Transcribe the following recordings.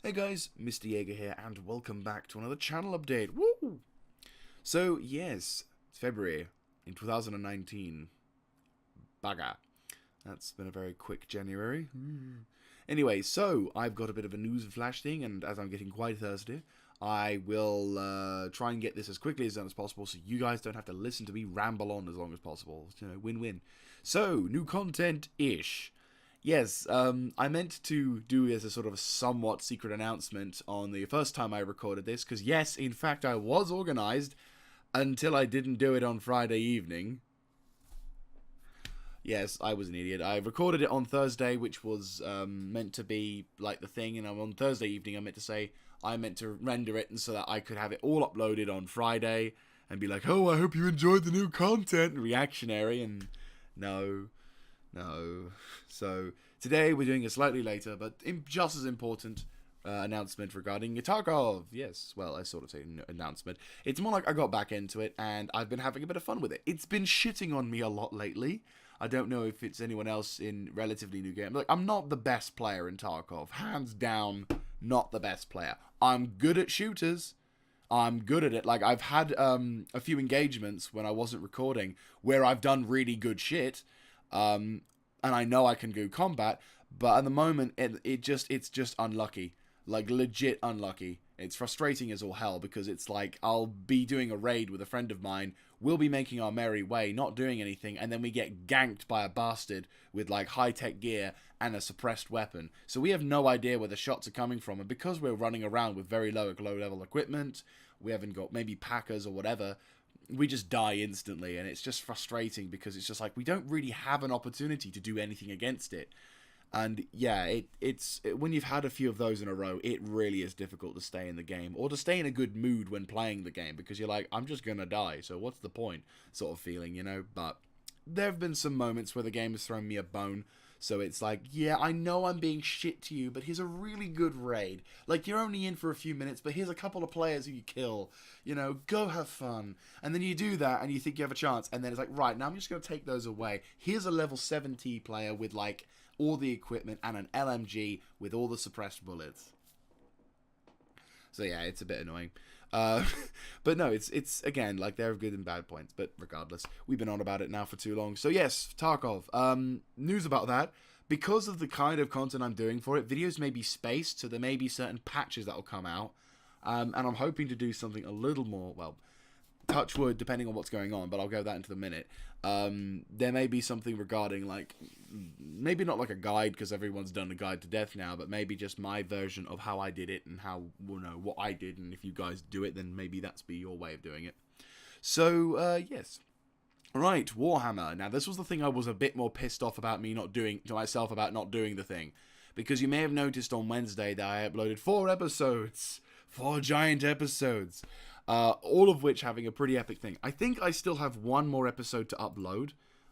Hey guys, Mr. Jaeger here, and welcome back to another channel update. Woo! So, yes, it's February in 2019. Bugger. That's been a very quick January. Anyway, so, I've got a bit of a news flash thing, and as I'm getting quite thirsty, I will try and get this as quickly as done as possible so you guys don't have to listen to me ramble on as long as possible. You know, win-win. So, new content-ish. Yes, I meant to do as a sort of a somewhat secret announcement on the first time I recorded this, because yes, in fact, I was organised until I didn't do it on Friday evening. Yes, I was an idiot. I recorded it on Thursday, which was meant to be like the thing, and on Thursday evening I meant to render it and so that I could have it all uploaded on Friday and be like, oh, I hope you enjoyed the new content, reactionary, and no. So today we're doing a slightly later, but just as important announcement regarding Tarkov. Yes, well, I sort of say announcement. It's more like I got back into it and I've been having a bit of fun with it. It's been shitting on me a lot lately. I don't know if it's anyone else in relatively new game. Like, I'm not the best player in Tarkov. Hands down, not the best player. I'm good at shooters. I'm good at it. Like, I've had a few engagements when I wasn't recording where I've done really good shit. And I know I can do combat, but at the moment, it's just unlucky. Like, legit unlucky. It's frustrating as all hell, because it's like, I'll be doing a raid with a friend of mine, we'll be making our merry way, not doing anything, and then we get ganked by a bastard with, like, high-tech gear and a suppressed weapon. So we have no idea where the shots are coming from, and because we're running around with very low-level equipment, we haven't got maybe Packers or whatever, we just die instantly, and it's just frustrating because it's just like we don't really have an opportunity to do anything against it. And yeah, it's when you've had a few of those in a row, it really is difficult to stay in the game or to stay in a good mood when playing the game, because you're like, I'm just gonna die, so what's the point, sort of feeling, you know. But there have been some moments where the game has thrown me a bone. So it's like, yeah, I know I'm being shit to you, but here's a really good raid. Like, you're only in for a few minutes, but here's a couple of players who you kill. You know, go have fun. And then you do that, and you think you have a chance, and then it's like, right, now I'm just going to take those away. Here's a level 70 player with, like, all the equipment and an LMG with all the suppressed bullets. So yeah, it's a bit annoying. But no, it's again, like, there are good and bad points, but regardless, we've been on about it now for too long. So yes, Tarkov. News about that. Because of the kind of content I'm doing for it, videos may be spaced, so there may be certain patches that will come out. And I'm hoping to do something a little more, well, touch wood, depending on what's going on, but I'll go that into a minute. There may be something regarding, like, maybe not like a guide, because everyone's done a guide to death now, but maybe just my version of how I did it and how, you know, what I did, and if you guys do it, then maybe that's be your way of doing it. So, yes. Right, Warhammer. Now, this was the thing I was a bit more pissed off about me not doing, to myself, about not doing the thing. Because you may have noticed on Wednesday that I uploaded 4 episodes. 4 giant episodes. All of which having a pretty epic thing. I think I still have one more episode to upload.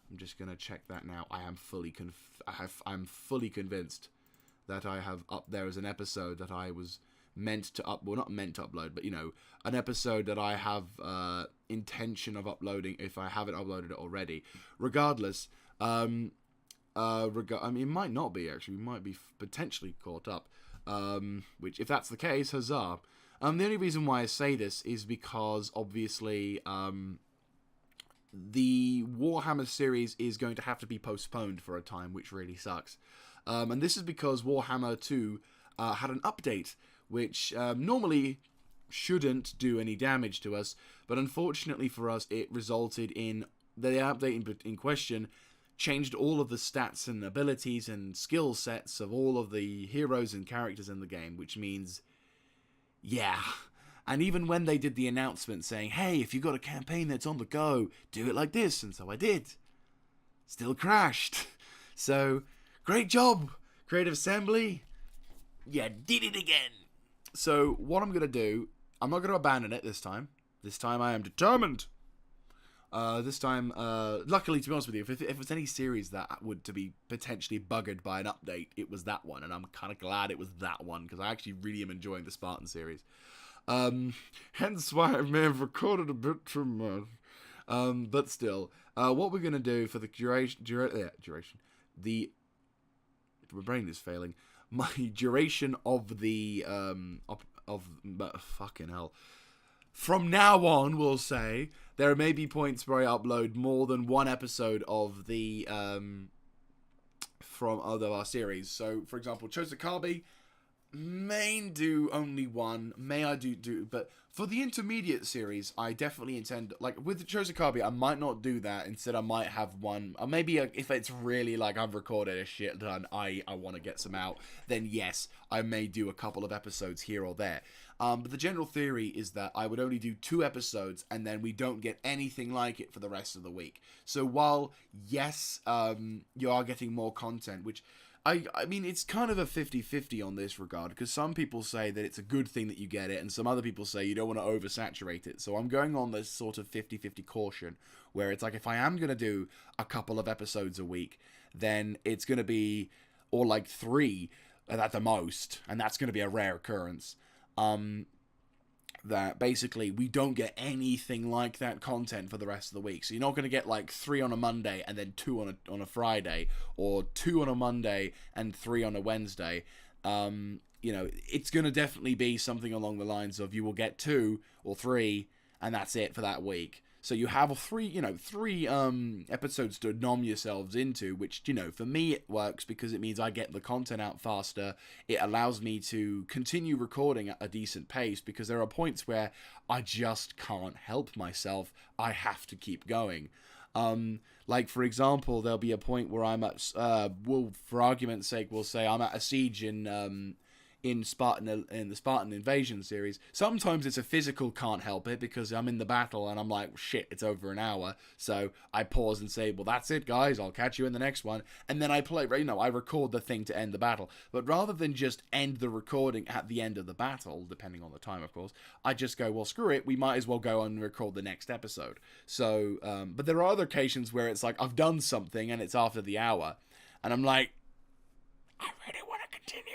I'm just going to check that now. I am I'm fully convinced that I have up there as an episode that I was meant to well, not meant to upload, but, you know, an episode that I have intention of uploading if I haven't uploaded it already. Regardless, I mean, it might not be, actually. We might be potentially caught up. Which, if that's the case, huzzah. The only reason why I say this is because, obviously, the Warhammer series is going to have to be postponed for a time, which really sucks. And this is because Warhammer 2 had an update, which normally shouldn't do any damage to us, but unfortunately for us, it resulted in the update in question changed all of the stats and abilities and skill sets of all of the heroes and characters in the game, which means, yeah. And even when they did the announcement saying, hey, if you got a campaign that's on the go, do it like this, and so I did. Still crashed. So, great job, Creative Assembly. Yeah, did it again. So, what I'm going to do, I'm not going to abandon it this time. This time I am determined. This time, luckily, to be honest with you, if it's any series that would to be potentially buggered by an update, it was that one, and I'm kind of glad it was that one, because I actually really am enjoying the Spartan series. Hence why I may have recorded a bit too much. But still, what we're going to do for the duration, my brain is failing. my duration of the fucking hell. From now on, we'll say there may be points where I upload more than one episode of the from other our series. So, for example, Chosakabe may do only one. May I do, but for the intermediate series, I definitely intend, like with the Chosakabe, I might not do that. Instead, I might have one, or maybe if it's really like I've recorded a shit ton, I want to get some out, then yes, I may do a couple of episodes here or there. But the general theory is that I would only do 2 episodes, and then we don't get anything like it for the rest of the week. So while, yes, you are getting more content, which I mean, it's kind of a 50-50 on this regard, because some people say that it's a good thing that you get it, and some other people say you don't want to oversaturate it. So I'm going on this sort of 50-50 caution, where it's like, if I am going to do a couple of episodes a week, then it's going to be, or like 3 at the most, and that's going to be a rare occurrence. That basically we don't get anything like that content for the rest of the week. So you're not going to get like 3 on a Monday and then 2 on a Friday, or 2 on a Monday and 3 on a Wednesday. You know, it's going to definitely be something along the lines of you will get 2 or 3 and that's it for that week. So you have 3 episodes to nom yourselves into, which, you know, for me it works because it means I get the content out faster. It allows me to continue recording at a decent pace, because there are points where I just can't help myself. I have to keep going. Like, for example, there'll be a point where I'm at, for argument's sake, we'll say I'm at a siege in the Spartan Invasion series. Sometimes it's a physical can't help it, because I'm in the battle and I'm like, shit, it's over an hour. So I pause and say, well, that's it, guys. I'll catch you in the next one. And then I I record the thing to end the battle. But rather than just end the recording at the end of the battle, depending on the time, of course, I just go, well, screw it. We might as well go on and record the next episode. So, but there are other occasions where it's like I've done something and it's after the hour. And I'm like, I really want to continue.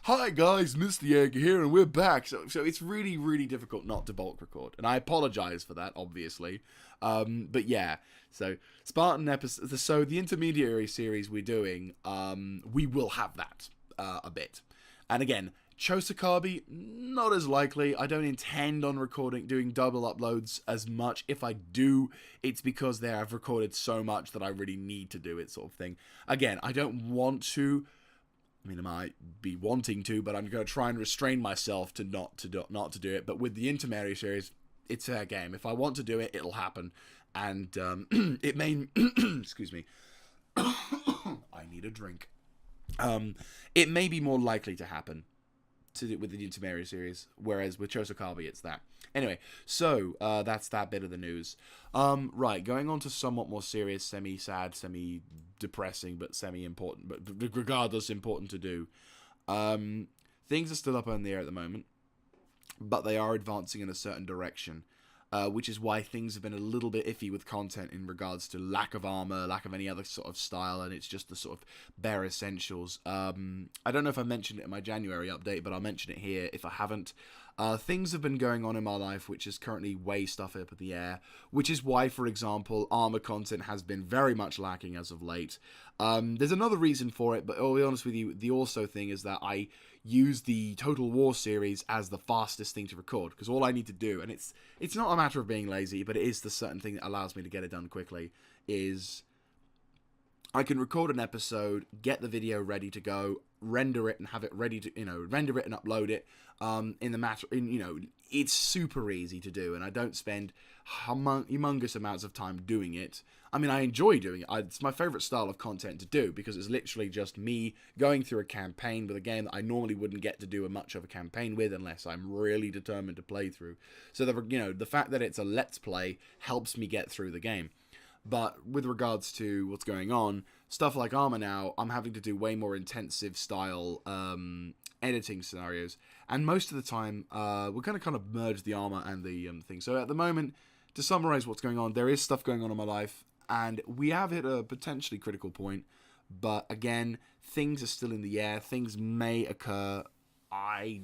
Hi guys, Mr. Jaeger here, and we're back. So it's really, really difficult not to bulk record, and I apologize for that, obviously. But yeah, so Spartan episode. So the intermediary series we're doing, we will have that a bit. And again, Chosakabe, not as likely. I don't intend on doing double uploads as much. If I do, it's because I've recorded so much that I really need to do it, sort of thing. Again, I don't want to. I mean, I might be wanting to, but I'm going to try and restrain myself to not to do it. But with the intermediary series, it's fair game. If I want to do it, it'll happen. And it may... excuse me. I need a drink. It may be more likely to happen with the intermediary series, whereas with Chosakabe, it's that. Anyway, so that's that bit of the news. Right, going on to somewhat more serious, semi-sad, semi-depressing, but semi-important, but regardless important to do. Things are still up in the air at the moment, but they are advancing in a certain direction, which is why things have been a little bit iffy with content in regards to lack of armor, lack of any other sort of style, and it's just the sort of bare essentials. I don't know if I mentioned it in my January update, but I'll mention it here if I haven't. Things have been going on in my life which is currently way stuff up in the air, which is why, for example, armor content has been very much lacking as of late. There's another reason for it, but I'll be honest with you, the also thing is that I use the Total War series as the fastest thing to record, because all I need to do, and it's not a matter of being lazy, but it is the certain thing that allows me to get it done quickly, is I can record an episode, get the video ready to go, render it and have it ready to, render it and upload it, it's super easy to do, and I don't spend humongous amounts of time doing it. I mean, I enjoy doing it. It's my favorite style of content to do, because it's literally just me going through a campaign with a game that I normally wouldn't get to do much of a campaign with unless I'm really determined to play through. So the fact that it's a let's play helps me get through the game. But with regards to what's going on, stuff like Armor now, I'm having to do way more intensive style editing scenarios. And most of the time, we're going to kind of merge the Armor and the thing. So at the moment, to summarize what's going on, there is stuff going on in my life, and we have hit a potentially critical point. But again, things are still in the air. Things may occur. I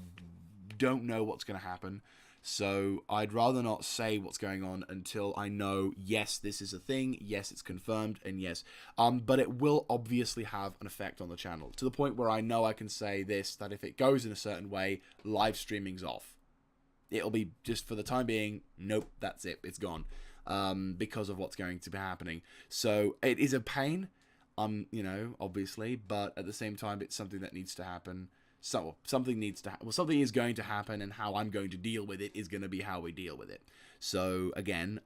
don't know what's going to happen. So I'd rather not say what's going on until I know, yes, this is a thing, yes, it's confirmed, and yes. But it will obviously have an effect on the channel, to the point where I know I can say this, that if it goes in a certain way, live streaming's off. It'll be just for the time being, nope, that's it, it's gone. Because of what's going to be happening. So it is a pain, you know, obviously, but at the same time, it's something that needs to happen. So something needs to well, something is going to happen, and how I'm going to deal with it is going to be how we deal with it. So again,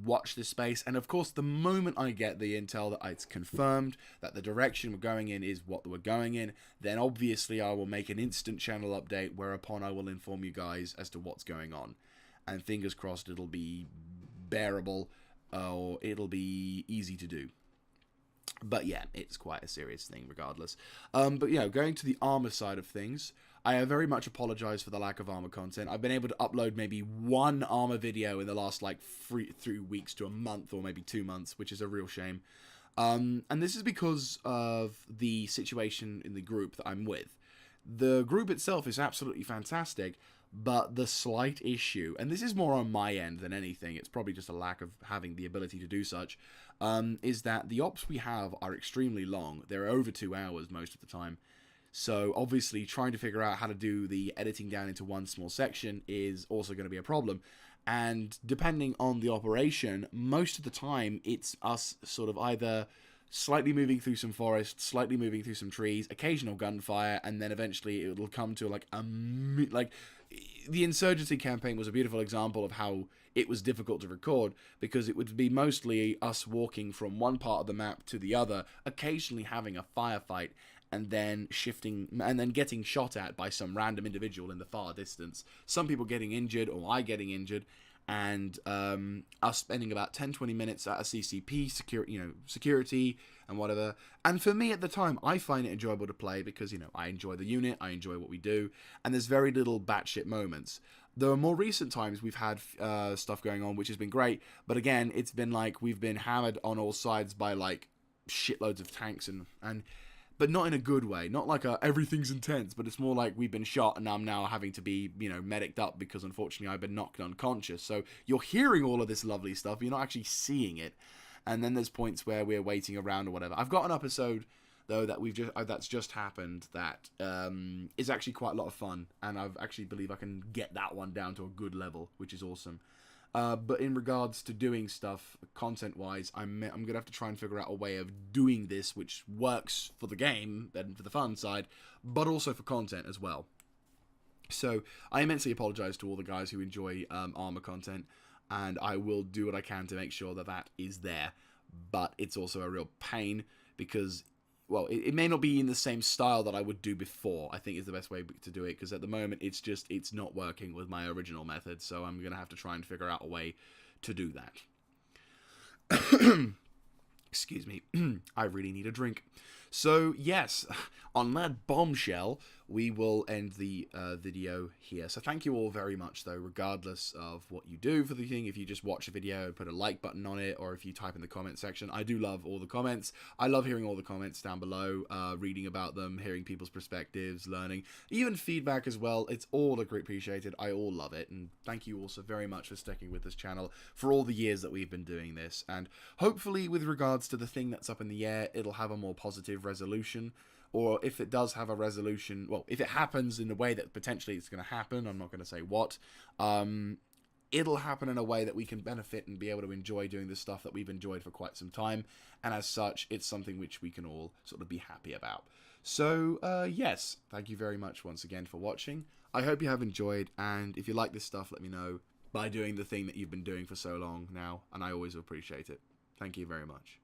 watch this space, and of course, the moment I get the intel that it's confirmed that the direction we're going in is what we're going in, then obviously I will make an instant channel update, whereupon I will inform you guys as to what's going on. And fingers crossed it'll be bearable, or it'll be easy to do. But yeah, it's quite a serious thing regardless. But you know, going to the armor side of things, I very much apologize for the lack of armor content. I've been able to upload maybe one armor video in the last like 3 weeks to a month, or maybe 2 months, which is a real shame. And this is because of the situation in the group that I'm with. The group itself is absolutely fantastic, but the slight issue, and this is more on my end than anything, it's probably just a lack of having the ability to do such, is that the ops we have are extremely long. They're over 2 hours most of the time. So obviously trying to figure out how to do the editing down into one small section is also going to be a problem. And depending on the operation, most of the time it's us sort of either slightly moving through some forest, slightly moving through some trees, occasional gunfire, and then eventually it'll come to like the Insurgency campaign was a beautiful example of how it was difficult to record, because it would be mostly us walking from one part of the map to the other, occasionally having a firefight, and then shifting, and then getting shot at by some random individual in the far distance. Some people getting injured, or I getting injured, and us spending about 10-20 minutes at a CCP, security, and whatever. And for me at the time, I find it enjoyable to play because, you know, I enjoy the unit, I enjoy what we do, and there's very little batshit moments. There are more recent times we've had stuff going on, which has been great, but again, it's been like we've been hammered on all sides by like shitloads of tanks and but not in a good way, not like everything's intense, but it's more like we've been shot and I'm now having to be, you know, medicked up because unfortunately I've been knocked unconscious. So you're hearing all of this lovely stuff, you're not actually seeing it. And then there's points where we're waiting around or whatever. I've got an episode though that that's just happened that is actually quite a lot of fun, and I actually believe I can get that one down to a good level, which is awesome. But in regards to doing stuff content-wise, I'm going to have to try and figure out a way of doing this which works for the game and for the fun side, but also for content as well. So I immensely apologize to all the guys who enjoy armor content, and I will do what I can to make sure that that is there. But it's also a real pain because, well, it may not be in the same style that I would do before, I think is the best way to do it, because at the moment it's not working with my original method, so I'm going to have to try and figure out a way to do that. Excuse me, I really need a drink. So, yes, on that bombshell, we will end the video here. So thank you all very much, though, regardless of what you do for the thing. If you just watch a video, put a like button on it, or if you type in the comment section. I do love all the comments. I love hearing all the comments down below, reading about them, hearing people's perspectives, learning, even feedback as well. It's all greatly appreciated. I all love it, and thank you also very much for sticking with this channel for all the years that we've been doing this. And hopefully, with regards to the thing that's up in the air, it'll have a more positive resolution. Or if it does have a resolution, well, if it happens in the way that potentially it's going to happen, I'm not going to say what, it'll happen in a way that we can benefit and be able to enjoy doing the stuff that we've enjoyed for quite some time, and as such, it's something which we can all sort of be happy about. So, yes, thank you very much once again for watching. I hope you have enjoyed, and if you like this stuff, let me know by doing the thing that you've been doing for so long now, and I always appreciate it. Thank you very much.